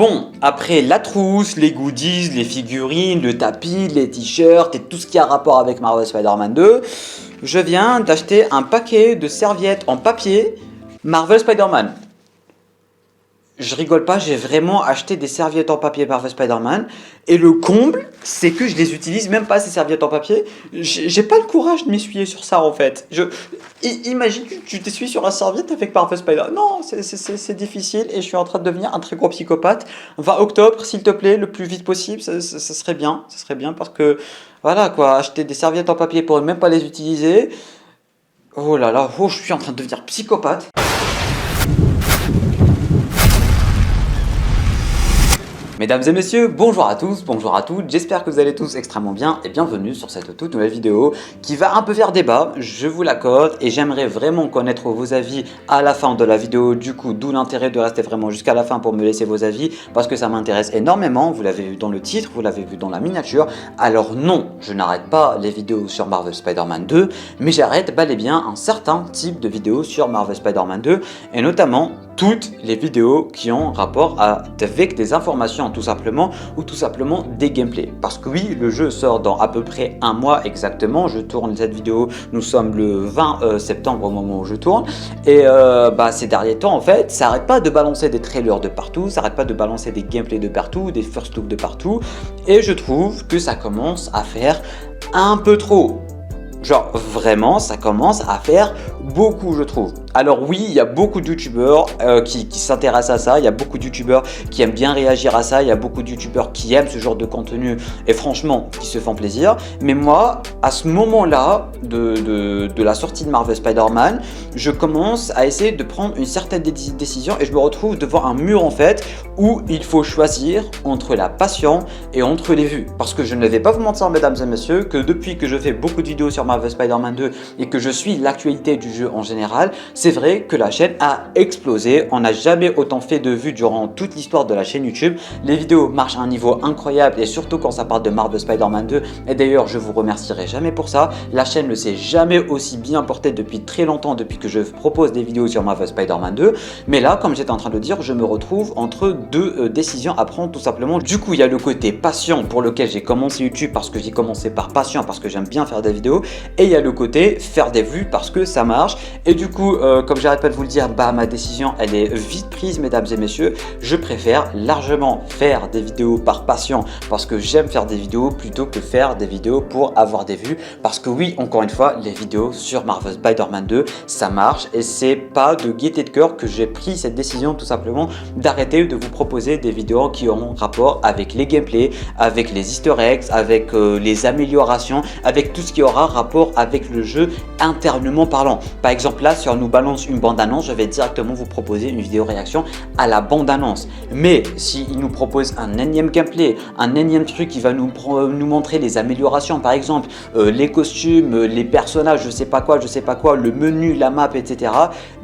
Bon, après la trousse, les goodies, les figurines, le tapis, les t-shirts et tout ce qui a rapport avec Marvel Spider-Man 2, je viens d'acheter un paquet de serviettes en papier Marvel Spider-Man. Je rigole pas, j'ai vraiment acheté des serviettes en papier Marvel Spider-Man et le comble, c'est que je les utilise même pas ces serviettes en papier. J'ai pas le courage de m'essuyer sur ça en fait. Imagine que tu t'essuies sur un serviette avec Marvel Spider-Man. Non, c'est difficile et je suis en train de devenir un très gros psychopathe. 20 octobre, s'il te plaît, le plus vite possible, ça serait bien. Ça serait bien parce que voilà quoi, acheter des serviettes en papier pour même pas les utiliser. Oh là là, oh, je suis en train de devenir psychopathe. Mesdames et messieurs, bonjour à tous, bonjour à toutes, j'espère que vous allez tous extrêmement bien et bienvenue sur cette toute nouvelle vidéo qui va un peu faire débat, je vous l'accorde, et j'aimerais vraiment connaître vos avis à la fin de la vidéo, du coup d'où l'intérêt de rester vraiment jusqu'à la fin pour me laisser vos avis parce que ça m'intéresse énormément, vous l'avez vu dans le titre, vous l'avez vu dans la miniature. Alors non, je n'arrête pas les vidéos sur Marvel Spider-Man 2, mais j'arrête bel et bien un certain type de vidéos sur Marvel Spider-Man 2 et notamment toutes les vidéos qui ont rapport avec des informations tout simplement ou tout simplement des gameplays. Parce que oui, le jeu sort dans à peu près un mois exactement. Je tourne cette vidéo, nous sommes le 20 septembre au moment où je tourne. Et ces derniers temps en fait, ça arrête pas de balancer des trailers de partout, ça arrête pas de balancer des gameplays de partout, des first looks de partout. Et je trouve que ça commence à faire un peu trop. Genre vraiment, ça commence à faire beaucoup, je trouve. Alors oui, il y a beaucoup de youtubeurs qui s'intéressent à ça, il y a beaucoup de youtubeurs qui aiment bien réagir à ça, il y a beaucoup de youtubeurs qui aiment ce genre de contenu et franchement, qui se font plaisir. Mais moi, à ce moment-là de la sortie de Marvel Spider-Man, je commence à essayer de prendre une certaine décision et je me retrouve devant un mur en fait où il faut choisir entre la passion et entre les vues. Parce que je ne vais pas vous mentir, mesdames et messieurs, que depuis que je fais beaucoup de vidéos sur Marvel Spider-Man 2 et que je suis l'actualité du jeu en général, c'est vrai que la chaîne a explosé. On n'a jamais autant fait de vues durant toute l'histoire de la chaîne YouTube. Les vidéos marchent à un niveau incroyable et surtout quand ça parle de Marvel Spider-Man 2. Et d'ailleurs, je vous remercierai jamais pour ça. La chaîne ne s'est jamais aussi bien portée depuis très longtemps, depuis que je propose des vidéos sur Marvel Spider-Man 2. Mais là, comme j'étais en train de dire, je me retrouve entre deux décisions à prendre tout simplement. Du coup, il y a le côté passion pour lequel j'ai commencé YouTube parce que j'ai commencé par passion, parce que j'aime bien faire des vidéos. Et il y a le côté faire des vues parce que ça marche. Et du coup, comme j'arrête pas de vous le dire, ma décision elle est vite prise, mesdames et messieurs. Je préfère largement faire des vidéos par passion parce que j'aime faire des vidéos plutôt que faire des vidéos pour avoir des vues. Parce que oui, encore une fois, les vidéos sur Marvel Spider-Man 2, ça marche et c'est pas de gaieté de cœur que j'ai pris cette décision tout simplement d'arrêter de vous proposer des vidéos qui auront rapport avec les gameplays, avec les easter eggs, avec les améliorations, avec tout ce qui aura rapport avec le jeu internement parlant. Par exemple là, si on nous balance une bande-annonce, je vais directement vous proposer une vidéo réaction à la bande-annonce. Mais s'il nous propose un énième gameplay, un énième truc qui va nous montrer les améliorations, par exemple les costumes, les personnages, je sais pas quoi, le menu, la map, etc.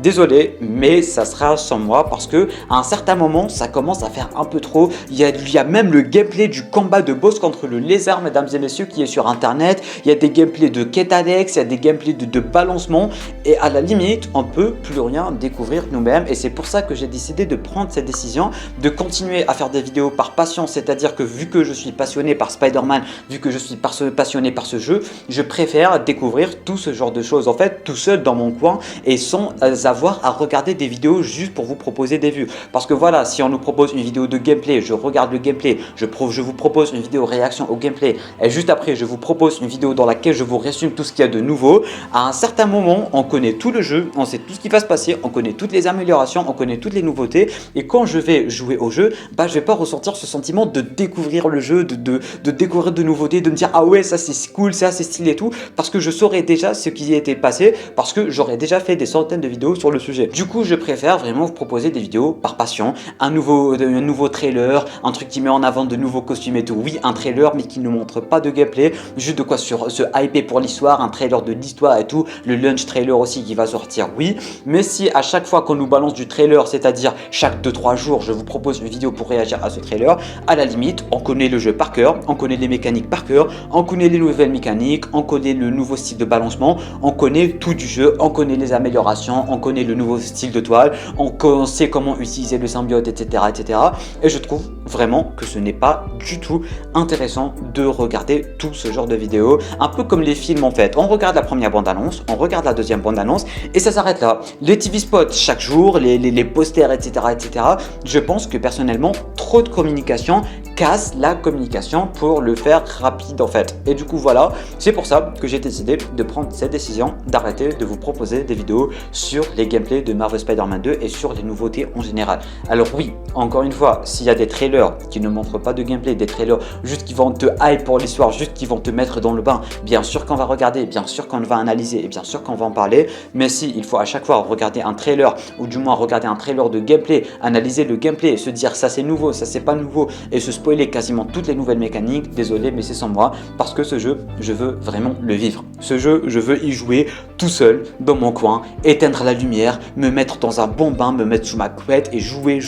Désolé, mais ça sera sans moi parce que à un certain moment, ça commence à faire un peu trop. Il y a même le gameplay du combat de boss contre le lézard, mesdames et messieurs, qui est sur internet. Il y a des gameplays de quête annexe, il y a des gameplays de balancement et à la limite, on peut plus rien découvrir nous-mêmes et c'est pour ça que j'ai décidé de prendre cette décision de continuer à faire des vidéos par passion, c'est-à-dire que vu que je suis passionné par Spider-Man, vu que je suis passionné par ce jeu, je préfère découvrir tout ce genre de choses en fait tout seul dans mon coin et sans avoir à regarder des vidéos juste pour vous proposer des vues. Parce que voilà, si on nous propose une vidéo de gameplay, je regarde le gameplay, je vous propose une vidéo réaction au gameplay et juste après je vous propose une vidéo dans laquelle je vous résume tout ce qu'il y a de nouveau. À un certain moment, on connaît tout le jeu, on sait tout ce qui va se passer, on connaît toutes les améliorations, on connaît toutes les nouveautés et quand je vais jouer au jeu, je vais pas ressentir ce sentiment de découvrir le jeu, de découvrir de nouveautés, de me dire ah ouais ça c'est cool, ça c'est stylé et tout parce que je saurais déjà ce qui y était passé parce que j'aurais déjà fait des centaines de vidéos sur le sujet. Du coup, je préfère vraiment vous proposer des vidéos par passion, un nouveau trailer, un truc qui met en avant de nouveaux costumes et tout. Oui, un trailer mais qui ne montre pas de gameplay, juste de quoi se hyper pour l'histoire, un trailer de l'histoire et tout, le launch trailer aussi qui va sortir. Oui, oui. Mais si à chaque fois qu'on nous balance du trailer, c'est-à-dire chaque 2-3 jours, je vous propose une vidéo pour réagir à ce trailer, à la limite, on connaît le jeu par cœur, on connaît les mécaniques par cœur, on connaît les nouvelles mécaniques, on connaît le nouveau style de balancement, on connaît tout du jeu, on connaît les améliorations, on connaît le nouveau style de toile, on sait comment utiliser le symbiote, etc., etc. Et je trouve vraiment que ce n'est pas du tout intéressant de regarder tout ce genre de vidéos, un peu comme les films en fait. On regarde la première bande-annonce, on regarde la deuxième bande-annonce et ça s'arrête là. Les TV spots chaque jour, les posters, etc., etc. Je pense que personnellement, trop de communication casse la communication pour le faire rapide en fait. Et du coup voilà, c'est pour ça que j'ai décidé de prendre cette décision d'arrêter de vous proposer des vidéos sur les gameplays de Marvel Spider-Man 2 et sur les nouveautés en général. Alors oui, encore une fois, s'il y a des trailers qui ne montrent pas de gameplay, des trailers juste qui vont te hype pour l'histoire, juste qui vont te mettre dans le bain, bien sûr qu'on va regarder, bien sûr qu'on va analyser et bien sûr qu'on va en parler. Mais si il faut à chaque fois regarder un trailer ou du moins regarder un trailer de gameplay, analyser le gameplay, se dire ça c'est nouveau, ça c'est pas nouveau et se spoiler quasiment toutes les nouvelles mécaniques, désolé mais c'est sans moi parce que ce jeu je veux vraiment le vivre. Ce jeu je veux y jouer tout seul dans mon coin, éteindre la lumière, me mettre dans un bon bain, me mettre sous ma couette et jouer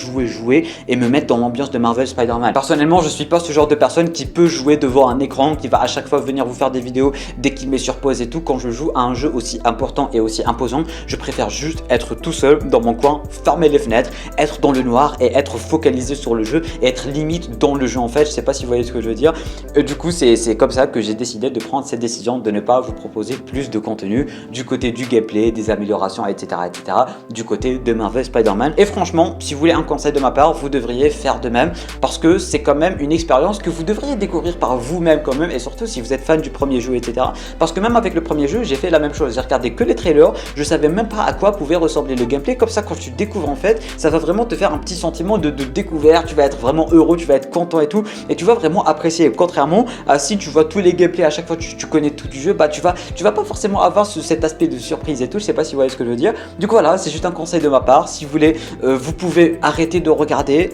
et me mettre dans l'ambiance de Marvel Spider-Man. Personnellement je suis pas ce genre de personne qui peut jouer devant un écran, qui va à chaque fois venir vous faire des vidéos dès qu'il met sur pause et tout. Quand je joue à un jeu aussi important et aussi imposant, je préfère juste être tout seul dans mon coin, fermer les fenêtres, être dans le noir et être focalisé sur le jeu et être limite dans le jeu en fait. Je sais pas si vous voyez ce que je veux dire. Et du coup c'est comme ça que j'ai décidé de prendre cette décision de ne pas vous proposer plus de contenu du côté du gameplay, des améliorations, etc., du côté de Marvel Spider-Man. Et franchement, si vous voulez un conseil de ma part, vous devriez faire de même parce que c'est quand même une expérience que vous devriez découvrir par vous-même quand même, et surtout si vous êtes fan du premier jeu, etc. Parce que même avec le premier jeu, j'ai fait la même chose. J'ai regardé que les trailers, je savais même pas à quoi pouvait ressembler le gameplay. Comme ça, quand tu découvres en fait, ça va vraiment te faire un petit sentiment de découverte. Tu vas être vraiment heureux, tu vas être content et tout, et tu vas vraiment apprécier. Contrairement à si tu vois tous les gameplays à chaque fois, tu connais tout du jeu, bah tu vas pas forcément avoir cet aspect de surprise et tout. Je sais pas si vous voyez ce que je veux dire. Du coup voilà, c'est juste un conseil de ma part. Si vous voulez, vous pouvez arrêter de regarder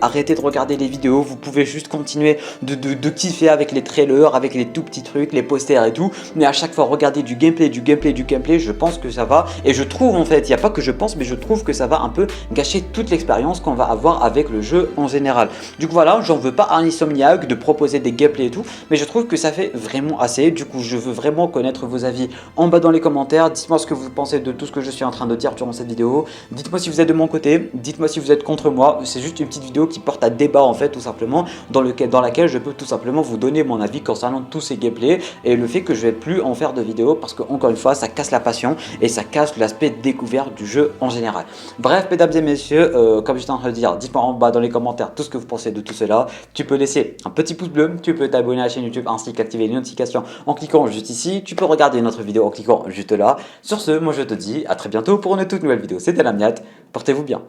les vidéos. Vous pouvez juste continuer de kiffer avec les trailers, avec les tout petits trucs, les posters et tout. Mais à chaque fois, regarder du gameplay, je pense que ça va. Et je trouve en fait, il n'y a pas que je pense, mais je trouve que ça va un peu gâcher toute l'expérience qu'on va avoir avec le jeu en général. Du coup voilà, j'en veux pas à Insomniac de proposer des gameplays et tout, mais je trouve que ça fait vraiment assez. Du coup, je veux vraiment connaître vos avis en bas dans les commentaires. Dites-moi ce que vous pensez de tout ce que je suis en train de dire durant cette vidéo. Dites-moi si vous êtes de mon côté, dites-moi si vous êtes contre moi. C'est juste une petite vidéo qui porte à débat en fait, tout simplement, dans laquelle je peux tout simplement vous donner mon avis concernant tous ces gameplays et le fait que je vais plus en faire de vidéos parce que encore une fois ça casse la passion et ça casse l'aspect découverte du jeu en général. Bref mesdames et messieurs, comme j'étais en train de dire, dites-moi en bas dans les commentaires tout ce que vous pensez de tout cela. Tu peux laisser un petit pouce bleu, tu peux t'abonner à la chaîne YouTube ainsi qu'activer les notifications en cliquant juste ici. Tu peux regarder une autre vidéo en cliquant juste là. Sur ce, moi je te dis à très bientôt pour une toute nouvelle vidéo. C'était Lamniat, portez-vous bien.